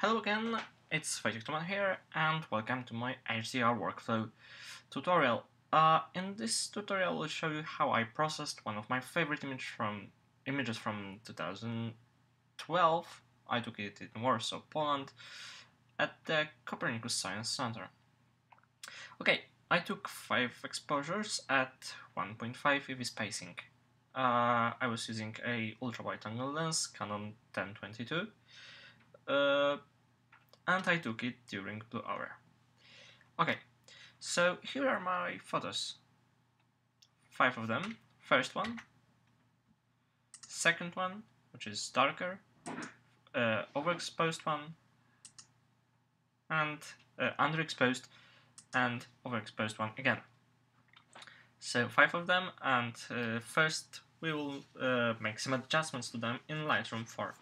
Hello again, it's Photomatix here, and welcome to my HDR workflow tutorial. In this tutorial, I'll show you how I processed one of my favorite images from 2012. I took it in Warsaw, Poland, at the Copernicus Science Center. Okay, I took 5 exposures at 1.5 EV spacing. I was using a ultra-wide-angle lens, Canon 1022. And I took it during blue hour. Okay, so here are my photos. 5 of them. First one, second one, which is darker, overexposed one, and underexposed, and overexposed one again. So 5 of them, and first we will make some adjustments to them in Lightroom 4.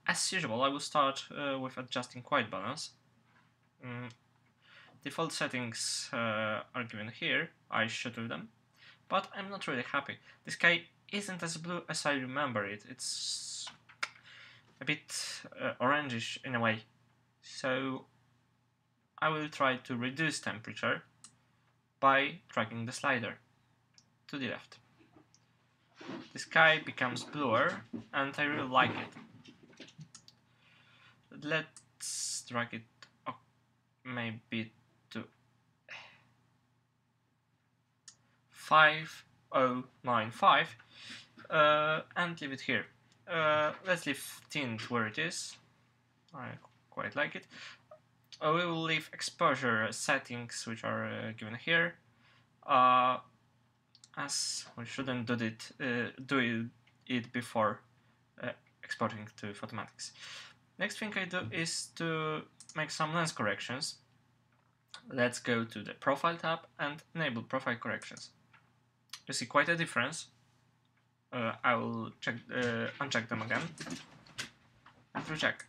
As usual, I will start with adjusting white balance. Default settings are given here. I should do them, but I'm not really happy. The sky isn't as blue as I remember it. It's a bit orangish in a way. So I will try to reduce temperature by dragging the slider to the left. The sky becomes bluer, and I really like it. Let's drag it up maybe to 5095 and leave it here. Let's leave tint where it is. I quite like it. We will leave exposure settings, which are given here, as we shouldn't do it before exporting to Photomatix. Next thing I do is to make some lens corrections. Let's go to the Profile tab and enable Profile Corrections. You see quite a difference. I will uncheck them again and recheck.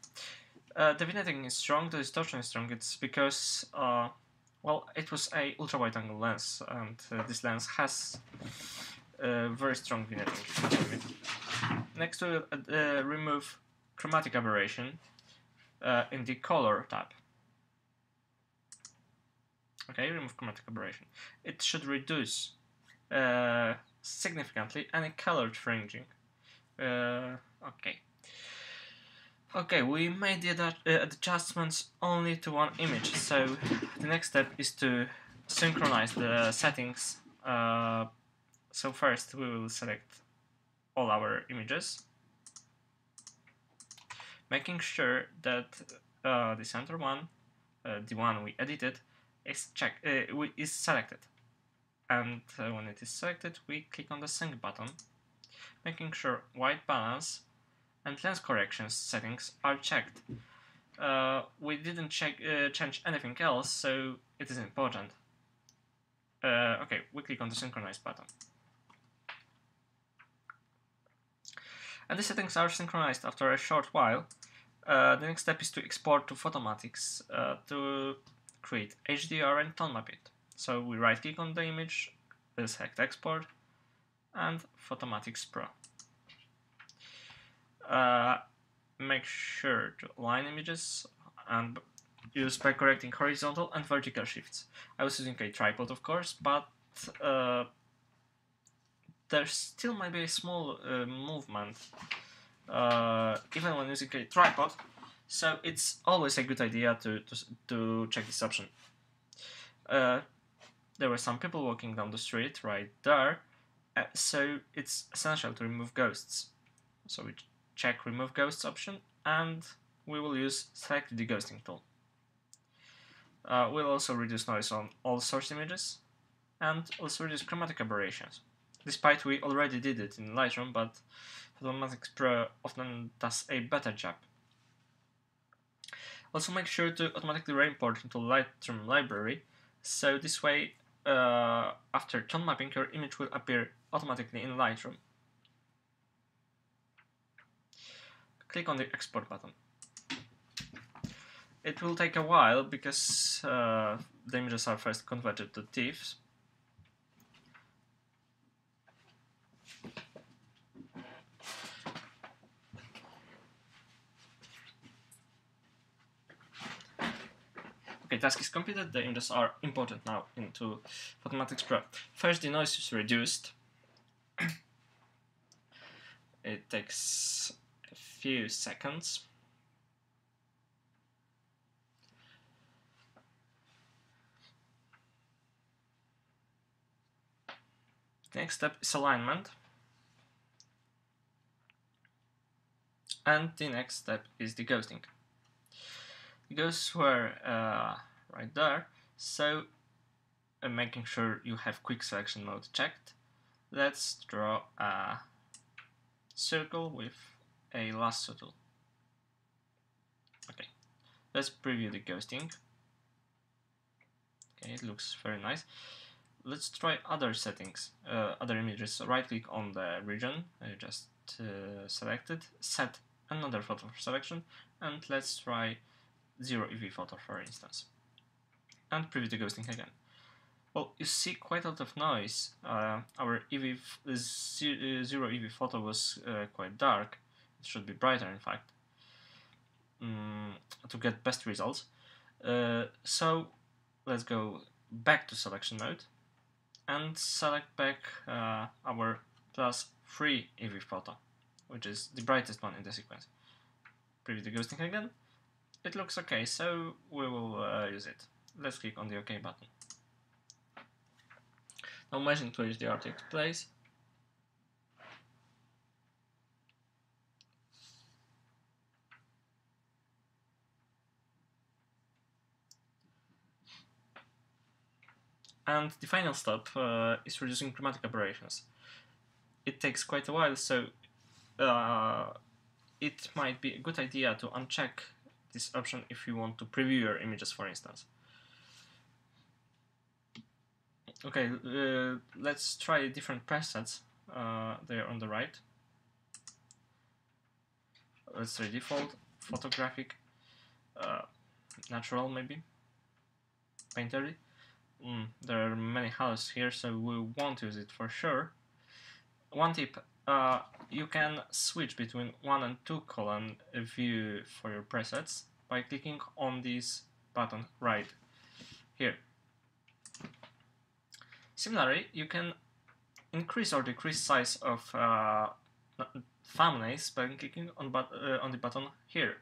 The vignetting is strong, the distortion is strong. It's because, well, it was a ultra-wide-angle lens, and this lens has very strong vignetting. Next, we'll remove chromatic aberration in the Color tab. Okay, remove chromatic aberration. It should reduce significantly any colored fringing. Okay, we made the adjustments only to one image, so the next step is to synchronize the settings. So first we will select all our images, making sure that the center one, the one we edited, is selected. And when it is selected, we click on the sync button, making sure white balance and lens corrections settings are checked. We didn't change anything else, so it is important. Okay, we click on the synchronize button. And the settings are synchronized after a short while. The next step is to export to Photomatix to create HDR and tone map it. So we right click on the image, select export, and Photomatix Pro. Make sure to align images and use by correcting horizontal and vertical shifts. I was using a tripod, of course, but there still might be a small movement even when using a tripod, so it's always a good idea to check this option. There were some people walking down the street right there, so it's essential to remove ghosts. So we check remove ghosts option, and we will use select the ghosting tool. We'll also reduce noise on all source images, and also reduce chromatic aberrations. Despite we already did it in Lightroom, but Photomatix Pro often does a better job. Also make sure to automatically re-import into Lightroom library, so this way after tone mapping your image will appear automatically in Lightroom. Click on the export button. It will take a while because the images are first converted to TIFFs. task is completed. The images are imported now into Photomatix Pro. First, the noise is reduced. It takes a few seconds. The next step is alignment. And the next step is the ghosting. The ghosts were right there, so making sure you have quick selection mode checked, let's draw a circle with a lasso tool. Okay, let's preview the ghosting. Okay, it looks very nice. Let's try other settings, other images. So right click on the region I just selected, set another photo for selection, and let's try 0 EV photo for instance. And preview the ghosting again. Well, you see quite a lot of noise. Our 0 EV photo was quite dark. It should be brighter, in fact, to get best results. So let's go back to selection mode and select back our +3 EV photo, which is the brightest one in the sequence. Preview the ghosting again. It looks okay, so we will use it. Let's click on the OK button. Now merging to HDR takes place. And the final step is reducing chromatic aberrations. It takes quite a while, so it might be a good idea to uncheck this option if you want to preview your images, for instance. Okay, let's try different presets. There on the right. Let's try default, photographic, natural maybe, painterly. There are many halos here, so we won't use it for sure. One tip, you can switch between 1 and 2 column view for your presets by clicking on this button right here. Similarly, you can increase or decrease size of thumbnails by clicking on the button here.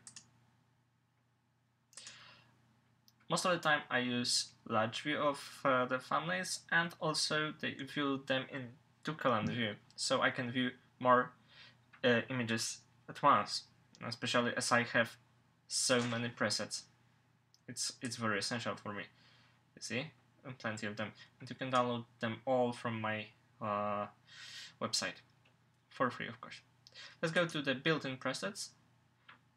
Most of the time I use large view of the thumbnails, and also they view them in 2 column view, so I can view more images at once, especially as I have so many presets. It's very essential for me. You see, and plenty of them, and you can download them all from my website for free, of course. Let's go to the built-in presets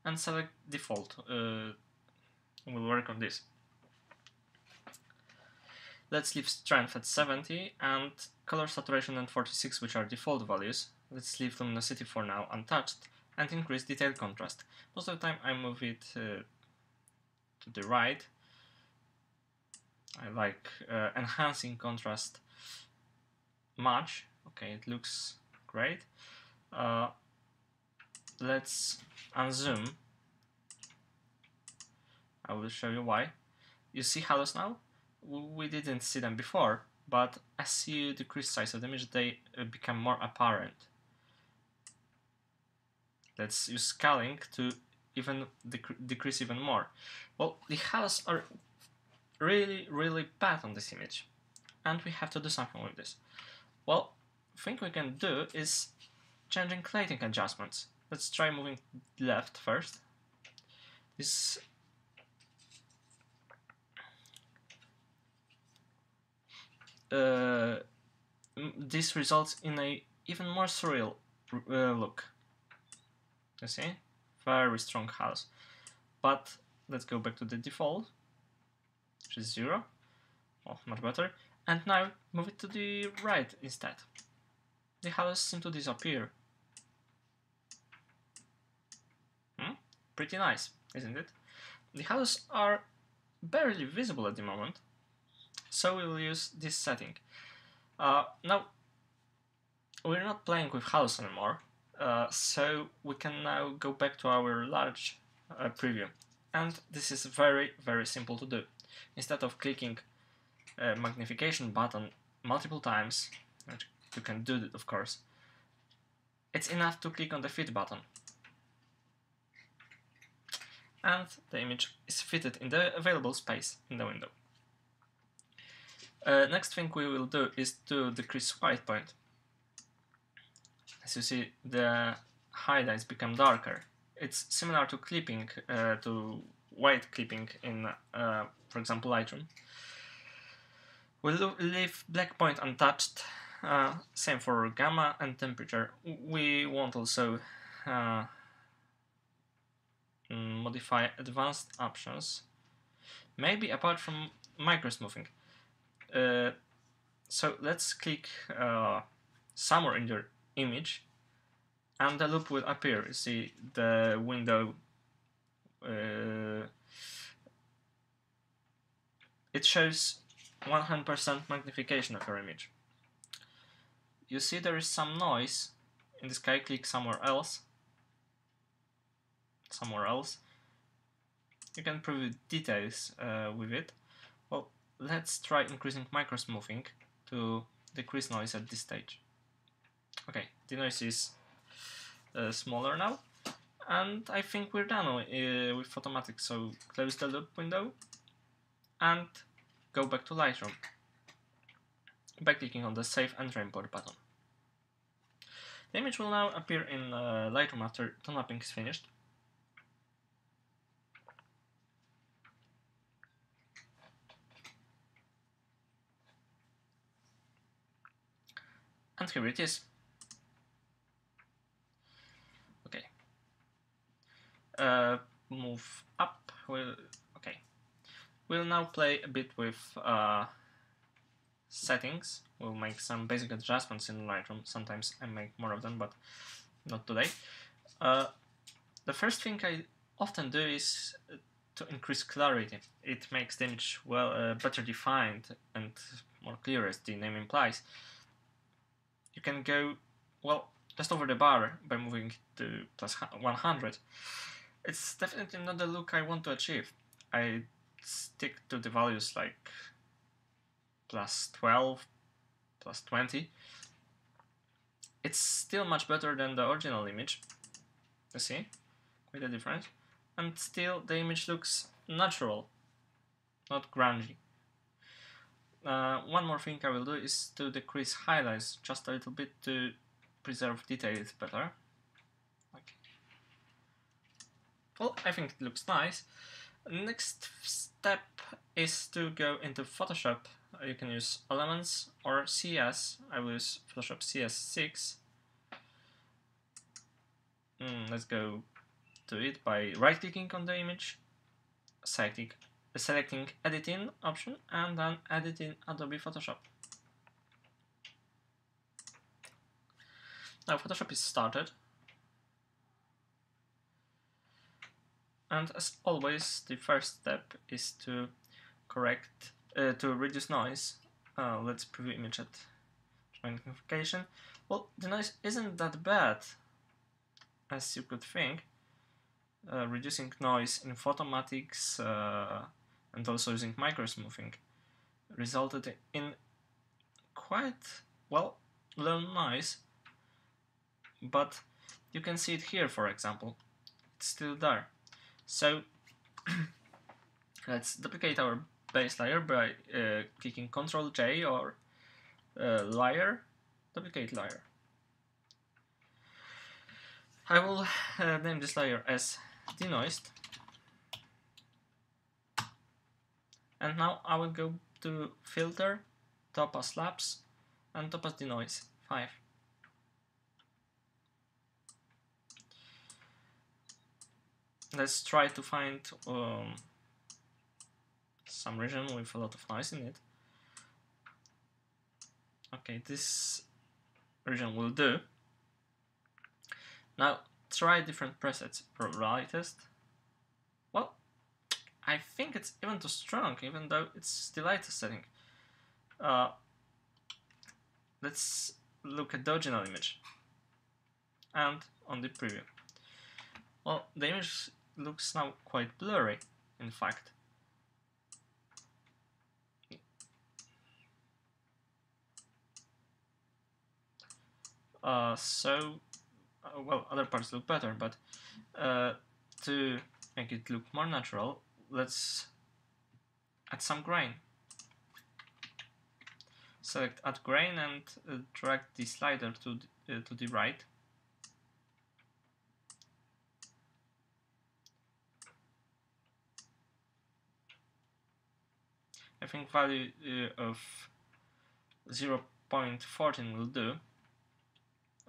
and select default. We'll work on this. Let's leave strength at 70 and color saturation at 46, which are default values. Let's leave luminosity for now untouched and increase detail contrast. Most of the time I move it to the right. I like enhancing contrast much. Okay, it looks great. Let's unzoom. I will show you why. You see halos now? We didn't see them before, but as you decrease size of the image, they become more apparent. Let's use scaling to even decrease even more. Well, the halos are really bad on this image, and we have to do something with this. Well, thing we can do is changing lighting adjustments. Let's try moving left first. This results in a even more surreal look. You see? Very strong halos. But let's go back to the default, which is 0. Oh, much better. And now move it to the right instead. The halos seem to disappear. Pretty nice, isn't it? The halos are barely visible at the moment, so we will use this setting. Now, we're not playing with halos anymore, so we can now go back to our large preview. And this is very simple to do. instead of clicking magnification button multiple times, which you can do it of course, it's enough to click on the fit button. And the image is fitted in the available space in the window. Next thing we will do is to decrease white point. As you see, the highlights become darker. It's similar to clipping, to white clipping in, for example, Lightroom. We'll leave black point untouched, same for gamma and temperature. We won't also modify advanced options, maybe apart from micro smoothing. So let's click somewhere in your image and the loop will appear. You see the window, it shows 100% magnification of your image. You see there is some noise. In this case, click somewhere else. You can preview details with it. Well, let's try increasing micro smoothing to decrease noise at this stage. Okay, the noise is smaller now, and I think we're done with Photomatix. So close the loop window and go back to Lightroom by clicking on the Save and Import button. The image will now appear in Lightroom after tone mapping is finished. And here it is. Okay. Move up. Okay. We'll now play a bit with settings. We'll make some basic adjustments in Lightroom. Sometimes I make more of them, but not today. The first thing I often do is to increase clarity. It makes the image better defined and more clear, as the name implies. You can go, well, just over the bar by moving to plus 100. It's definitely not the look I want to achieve. I stick to the values like plus 12, plus 20. It's still much better than the original image. You see? Quite a difference. And still the image looks natural, not grungy. One more thing I will do is to decrease highlights just a little bit to preserve details better. Okay. Well, I think it looks nice. Next step is to go into Photoshop. You can use Elements or CS. I will use Photoshop CS6. Let's go to it by right-clicking on the image, selecting Editing option, and then editing Adobe Photoshop. Now Photoshop is started. And as always, the first step is to reduce noise. Let's preview image at magnification. Well, the noise isn't that bad as you could think. Reducing noise in Photomatix and also using micro smoothing resulted in quite, well, low noise, but you can see it here, for example. It's still there. So let's duplicate our base layer by clicking Ctrl J or layer, duplicate layer. I will name this layer as denoised. And now I will go to Filter, Topaz Lapse, and Topaz Denoise 5. Let's try to find some region with a lot of noise in it. Okay, this region will do. Now try different presets. For lightest, well, I think it's even too strong, even though it's the lightest setting. Let's look at the original image and on the preview. Well, the image looks now quite blurry, in fact. Well, other parts look better, but to make it look more natural, let's add some grain. Select add grain and drag the slider to the right. I think value of 0.14 will do.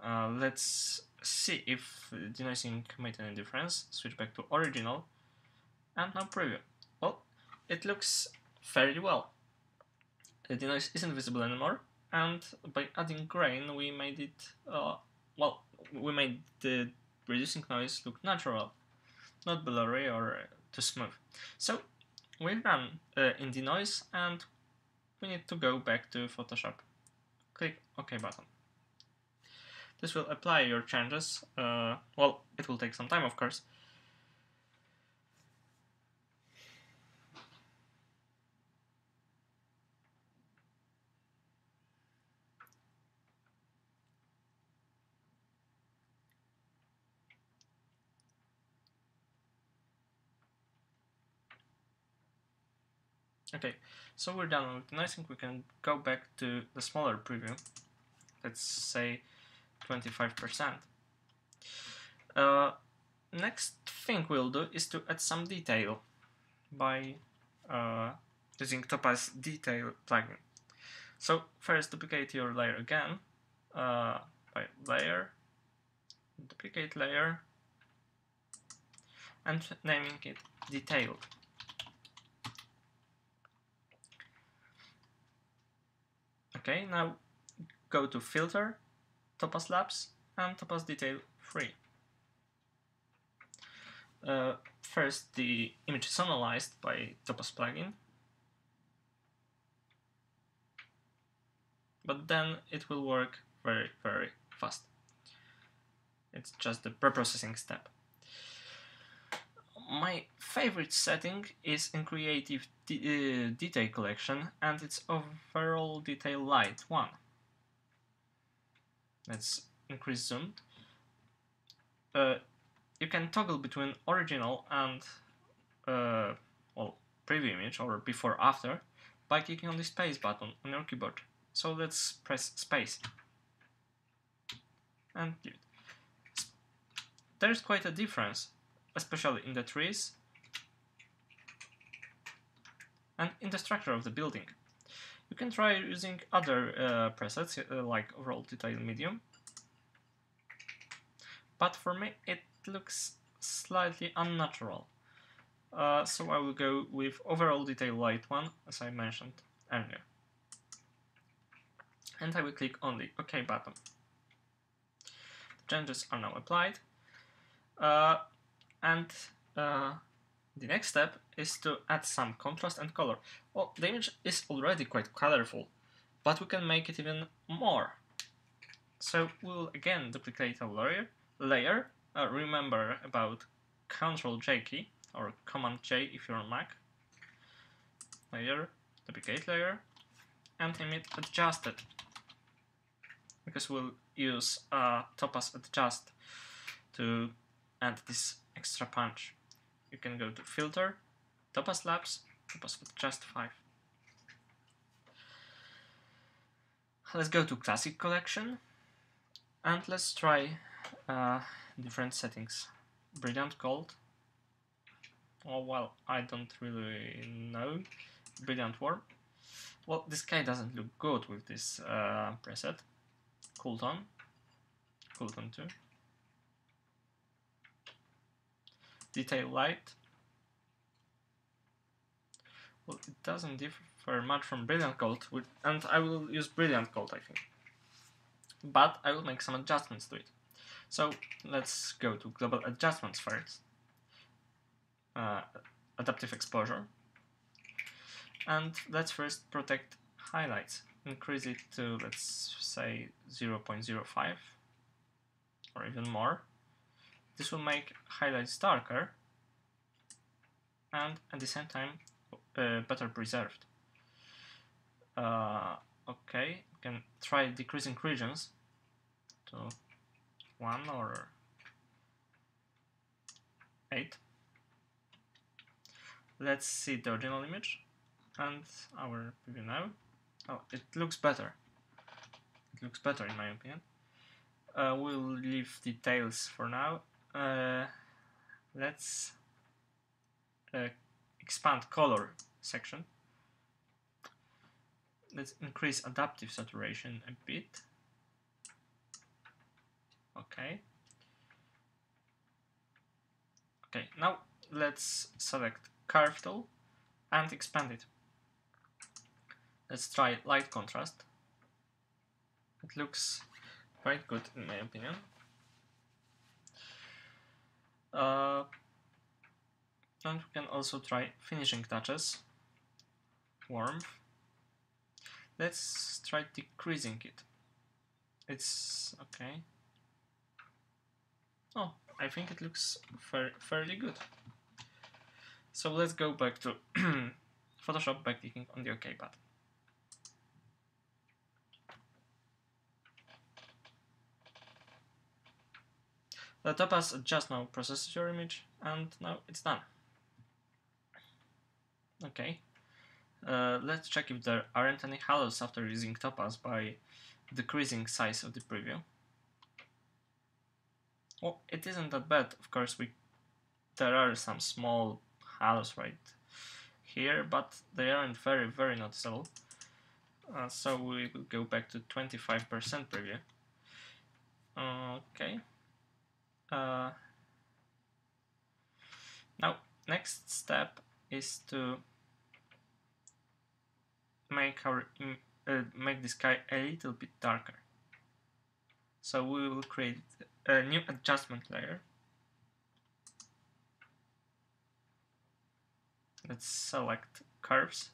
Let's see if denoising made any difference. Switch back to original and now preview. Well, it looks fairly well. The denoise isn't visible anymore, and by adding grain we made it, we made the reducing noise look natural, not blurry or too smooth. So we're done in denoise, and we need to go back to Photoshop. Click OK button. This will apply your changes. Well, it will take some time, of course. Okay, so we're done with denoising. We can go back to the smaller preview. Let's say 25%. Next thing we'll do is to add some detail by using Topaz Detail plugin. So first duplicate your layer again by layer, duplicate layer, and naming it detailed. Okay, now go to Filter, Topaz Labs, and Topaz Detail 3. First, the image is analyzed by Topaz plugin, but then it will work very, very fast. It's just the preprocessing step. My favorite setting is in Creative Detail Collection, and it's Overall Detail Light 1. Let's increase zoom. You can toggle between original and preview image or before after by clicking on the space button on your keyboard. So let's press space and leave it. There's quite a difference, especially in the trees and in the structure of the building. You can try using other presets like Overall Detail Medium, but for me it looks slightly unnatural. So I will go with Overall Detail Light 1, as I mentioned earlier. And I will click on the OK button. The changes are now applied. The next step is to add some contrast and color. Well, the image is already quite colorful, but we can make it even more. So we'll again duplicate our layer. Remember about Ctrl-J key, or Command-J if you're on Mac. Layer, duplicate layer, and name it Adjusted, because we'll use Topaz Adjust to add this extra punch. You can go to Filter, Topaz Labs, Topaz Adjust 5. Let's go to Classic Collection, and let's try different settings. Brilliant Gold. Oh, well, I don't really know. Brilliant Warm. Well, this guy doesn't look good with this preset. Cool Tone. Cool Tone 2. Detail Light. Well, it doesn't differ much from Brilliant Gold, and I will use Brilliant Gold, I think. But I will make some adjustments to it. So let's go to Global Adjustments first. Adaptive Exposure. And let's first protect highlights. Increase it to, let's say, 0.05 or even more. This will make highlights darker and at the same time better preserved. Okay, you can try decreasing regions. to 1 or 8. Let's see the original image and our preview now. Oh, it looks better. It looks better in my opinion. We'll leave details for now. Let's expand color section. Let's increase adaptive saturation a bit. Okay. Okay, now let's select curve tool and expand it. Let's try light contrast. It looks quite good in my opinion. And we can also try finishing touches, warmth. Let's try decreasing it. It's okay. Oh, I think it looks fairly good. So let's go back to Photoshop by clicking on the OK button. The Topaz Adjust now processes your image, and now it's done. Okay, let's check if there aren't any halos after using Topaz by decreasing size of the preview. Well, it isn't that bad. Of course, there are some small halos right here, but they aren't very noticeable. So we will go back to 25% preview. Okay. Now, next step is to make the sky a little bit darker. So we will create a new adjustment layer. Let's select curves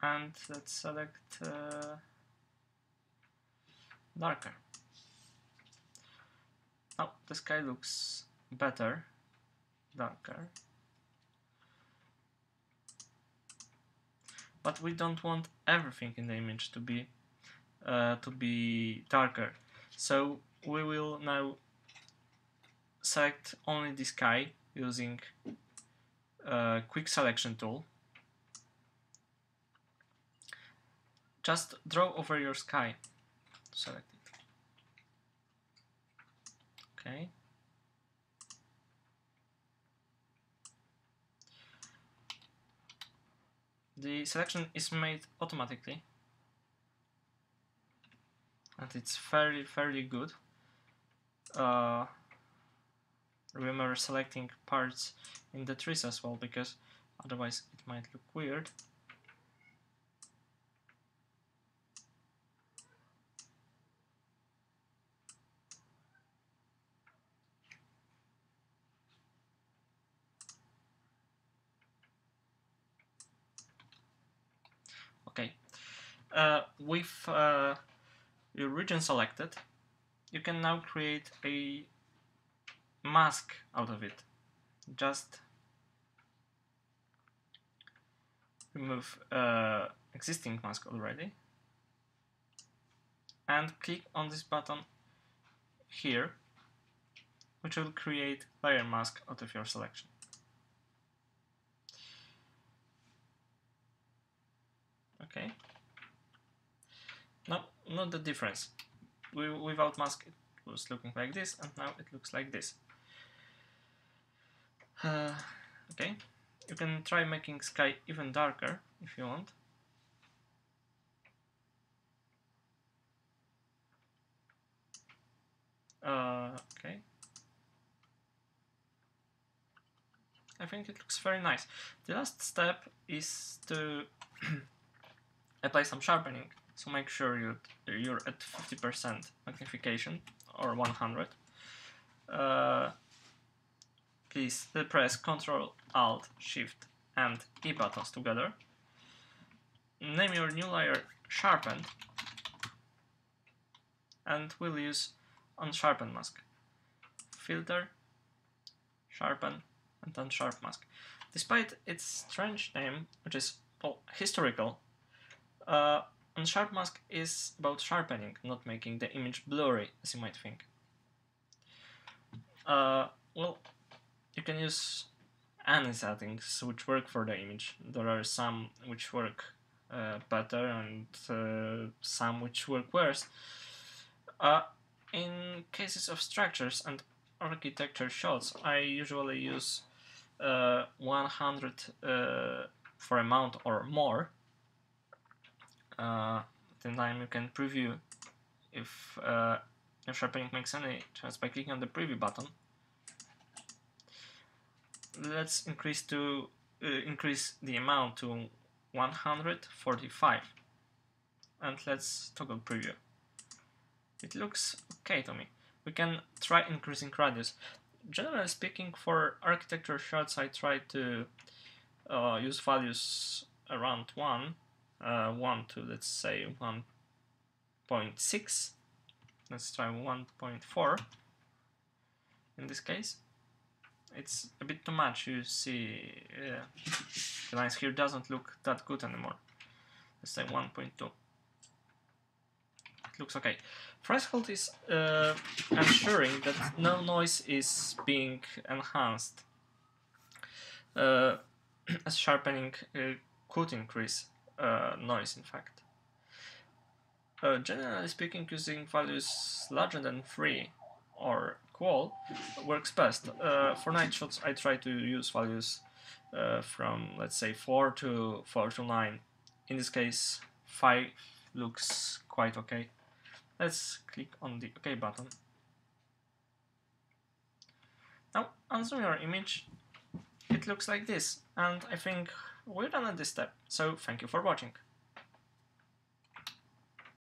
and let's select darker. Now the sky looks better, darker. But we don't want everything in the image to be darker. So we will now select only the sky using quick selection tool. Just draw over your sky to select it. Okay. The selection is made automatically, and it's fairly good. Remember selecting parts in the trees as well, because otherwise it might look weird. Okay, with your region selected, you can now create a mask out of it. Just remove existing mask already and click on this button here, which will create layer mask out of your selection. Okay. Now, note the difference. Without mask it was looking like this, and now it looks like this. Okay, you can try making sky even darker if you want. Okay. I think it looks very nice. The last step is to apply some sharpening. So make sure you're at 50% magnification or 100. Please press Ctrl, Alt, Shift, and E buttons together. Name your new layer Sharpened, and we'll use Unsharpen Mask. Filter, Sharpen, and Unsharp Mask. Despite its strange name, which is historical, And sharp mask is about sharpening, not making the image blurry, as you might think. Well, you can use any settings which work for the image. There are some which work better and some which work worse. In cases of structures and architecture shots, I usually use 100 for a mount or more. Then time you can preview if your sharpening makes any chance by clicking on the preview button. Let's increase the amount to 145, and let's toggle preview. It looks okay to me. We can try increasing radius. Generally speaking, for architecture shots, I try to use values around 1 to, let's say, 1.6. Let's try 1.4 in this case. It's a bit too much. You see the lines here doesn't look that good anymore. Let's say 1.2. It looks okay. Threshold is ensuring that no noise is being enhanced, as sharpening could increase noise, in fact. Generally speaking, using values larger than 3 or equal works best. For night shots, I try to use values from, let's say, 4 to 9. In this case, 5 looks quite okay. Let's click on the OK button. Now, unzoom your image. It looks like this, and I think we're done at this step, so thank you for watching.